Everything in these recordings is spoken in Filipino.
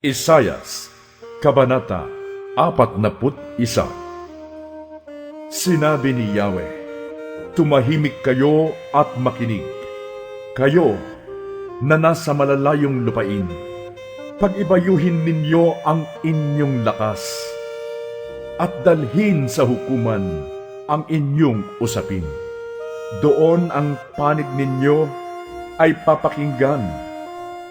Isayas, Kabanata 41. Sinabi ni Yahweh, tumahimik kayo at makinig, kayo na nasa malalayong lupain. Pag-ibayuhin ninyo ang inyong lakas at dalhin sa hukuman ang inyong usapin. Doon ang panig ninyo ay papakinggan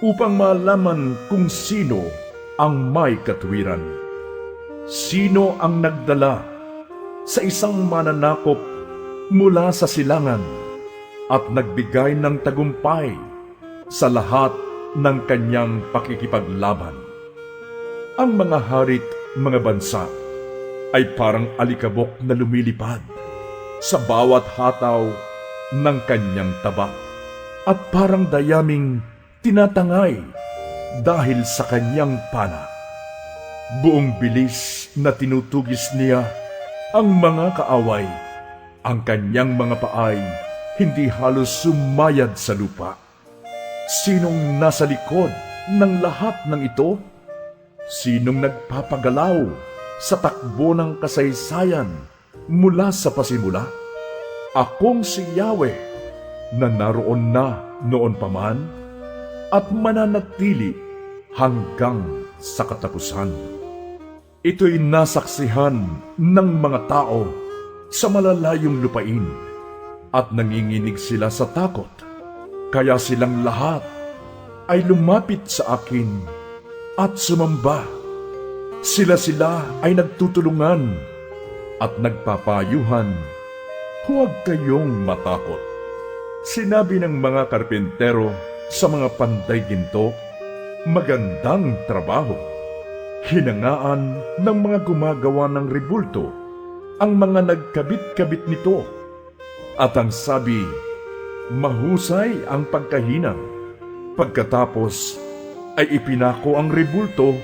upang malaman kung sino ang may katwiran. Sino ang nagdala sa isang mananakop mula sa silangan at nagbigay ng tagumpay sa lahat ng kanyang pakikipaglaban? Ang mga harit, mga bansa, ay parang alikabok na lumilipad sa bawat hataw ng kanyang tabak at parang dayaming tinatangay dahil sa kanyang pana. Buong bilis na tinutugis niya ang mga kaaway. Ang kanyang mga paay hindi halos sumayad sa lupa. Sinong nasa likod ng lahat ng ito? Sinong nagpapagalaw sa takbo ng kasaysayan mula sa pasimula? Akong si Yahweh na naroon na noon pa man at mananatili hanggang sa katapusan. Ito'y nasaksihan ng mga tao sa malalayong lupain at nanginginig sila sa takot. Kaya silang lahat ay lumapit sa akin at sumamba. Sila ay nagtutulungan at nagpapayuhan, huwag kayong matakot. Sinabi ng mga karpentero sa mga panday ginto, magandang trabaho. Hinangaan ng mga gumagawa ng rebulto ang mga nagkabit-kabit nito. At ang sabi, mahusay ang pagkahinang. Pagkatapos ay ipinako ang rebulto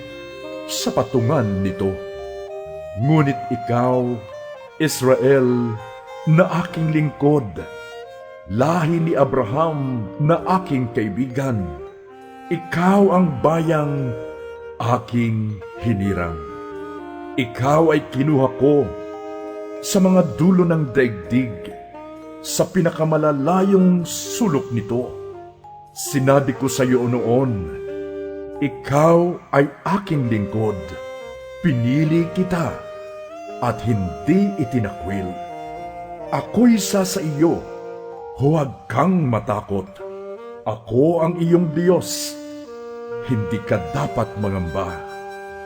sa patungan nito. Ngunit ikaw, Israel, na aking lingkod, lahi ni Abraham na aking kaibigan, ikaw ang bayang aking hinirang. Ikaw ay kinuha ko sa mga dulo ng daigdig, sa pinakamalalayong sulok nito. Sinabi ko sa iyo noon, ikaw ay aking lingkod. Pinili kita at hindi itinakwil. Ako'y sa iyo, huwag kang matakot. Ako ang iyong Diyos. Hindi ka dapat mangamba.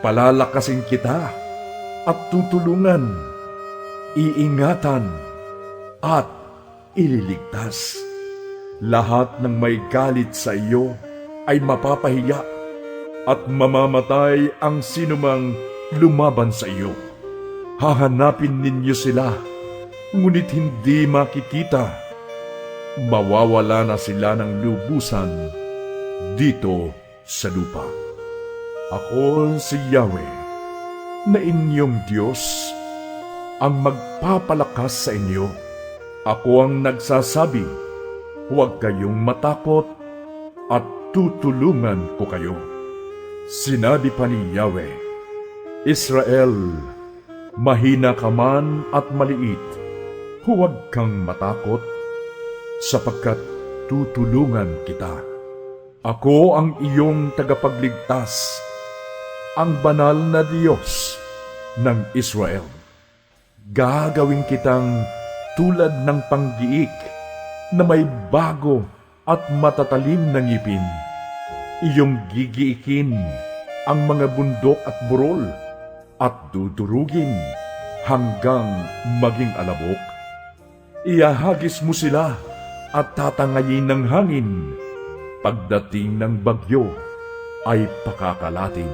Palalakasin kita at tutulungan, iingatan at ililigtas. Lahat ng may galit sa iyo ay mapapahiya at mamamatay ang sinumang lumaban sa iyo. Hahanapin ninyo sila, ngunit hindi makikita. Mawawala na sila ng lubusan dito sa lupa. Ako si Yahweh, na inyong Diyos, ang magpapalakas sa inyo. Ako ang nagsasabi, huwag kayong matakot at tutulungan ko kayo. Sinabi pa ni Yahweh, Israel, mahina ka man at maliit, huwag kang matakot, sapagkat tutulungan kita. Ako ang iyong tagapagligtas, ang banal na Diyos ng Israel. Gagawin kitang tulad ng panggiik na may bago at matatalim na ngipin. Iyong gigiikin ang mga bundok at burol at dudurugin hanggang maging alabok. Iahagis mo sila at tatangayin ng hangin. Pagdating ng bagyo ay pakakalatin.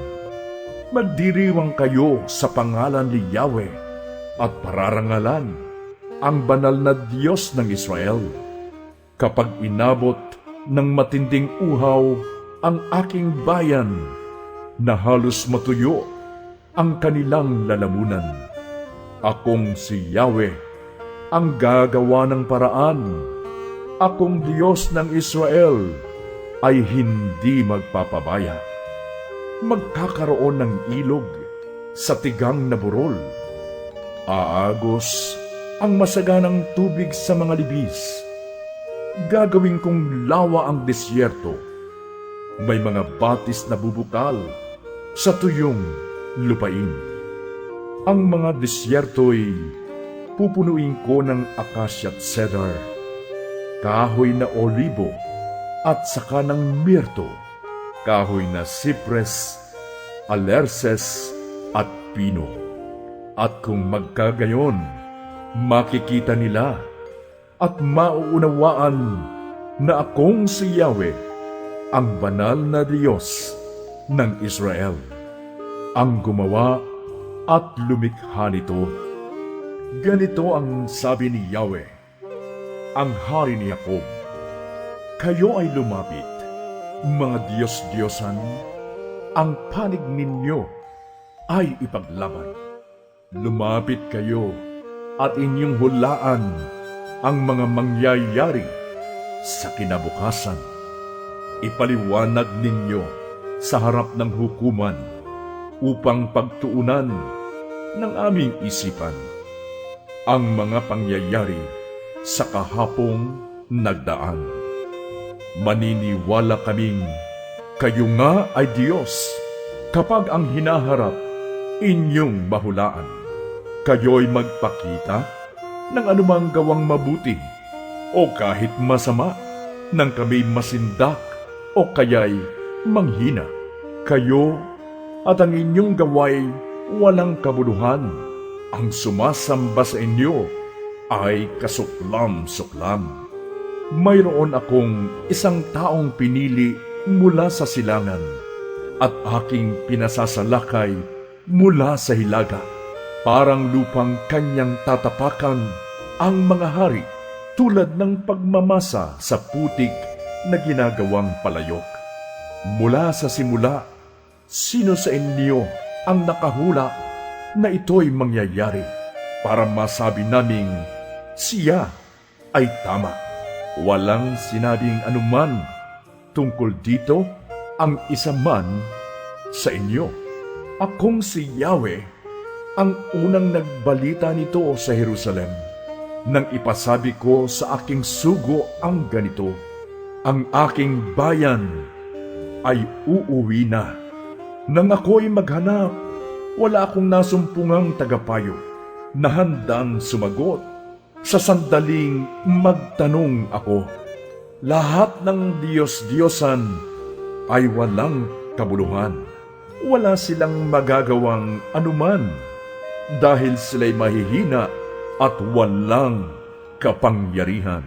Magdiriwang kayo sa pangalan ni Yahweh at pararangalan ang banal na Diyos ng Israel. Kapag inabot ng matinding uhaw ang aking bayan, na halos matuyo ang kanilang lalamunan, akong si Yahweh ang gagawa ng paraan. Akong Diyos ng Israel ay hindi magpapabaya. magkakaroon ng ilog sa tigang na burol. Aagos ang masaganang tubig sa mga libis. Gagawin kong lawa ang disyerto. May mga batis na bubukal sa tuyong lupain. Ang mga disyerto'y pupunuin ko ng akasya at cedar, kahoy na olibo at saka ng mirto, kahoy na sipres, alerces at pino. At kung magkagayon, makikita nila at mauunawaan na akong si Yahweh, ang banal na Diyos ng Israel, ang gumawa at lumikha nito. Ganito ang sabi ni Yahweh, ang hari ni Jacob: kayo ay lumapit, mga Diyos-Diyosan, ang panig ninyo ay ipaglaban. Lumapit kayo at inyong hulaan ang mga mangyayari sa kinabukasan. Ipaliwanag ninyo sa harap ng hukuman upang pagtuunan ng aming isipan ang mga pangyayari sa kahapong nagdaan. Maniniwala kaming kayo nga ay Diyos kapag ang hinaharap inyong mahulaan. Kayo'y magpakita ng anumang gawang mabuti o kahit masama, nang kami masindak o kaya'y manghina. Kayo at ang inyong gaway walang kabuluhan. Ang sumasamba sa inyo ay kasuklam-suklam. Mayroon akong isang taong pinili mula sa silangan at aking pinasasalakay mula sa hilaga. Parang lupang kanyang tatapakan ang mga hari tulad ng pagmamasa sa putik na ginagawang palayok. Mula sa simula, sino sa inyo ang nakahula na ito'y mangyayari para masabi naming siya ay tama? Walang sinabing anuman tungkol dito ang isa man sa inyo. Akong si Yahweh ang unang nagbalita nito sa Jerusalem, nang ipasabi ko sa aking sugo ang ganito: ang aking bayan ay uuwi na. Nang ako'y maghanap, wala akong nasumpungang tagapayo na handang sumagot sa sandaling magtanong ako. Lahat ng Diyos-Diyosan ay walang kabuluhan. Wala silang magagawang anuman dahil sila'y mahihina at walang kapangyarihan.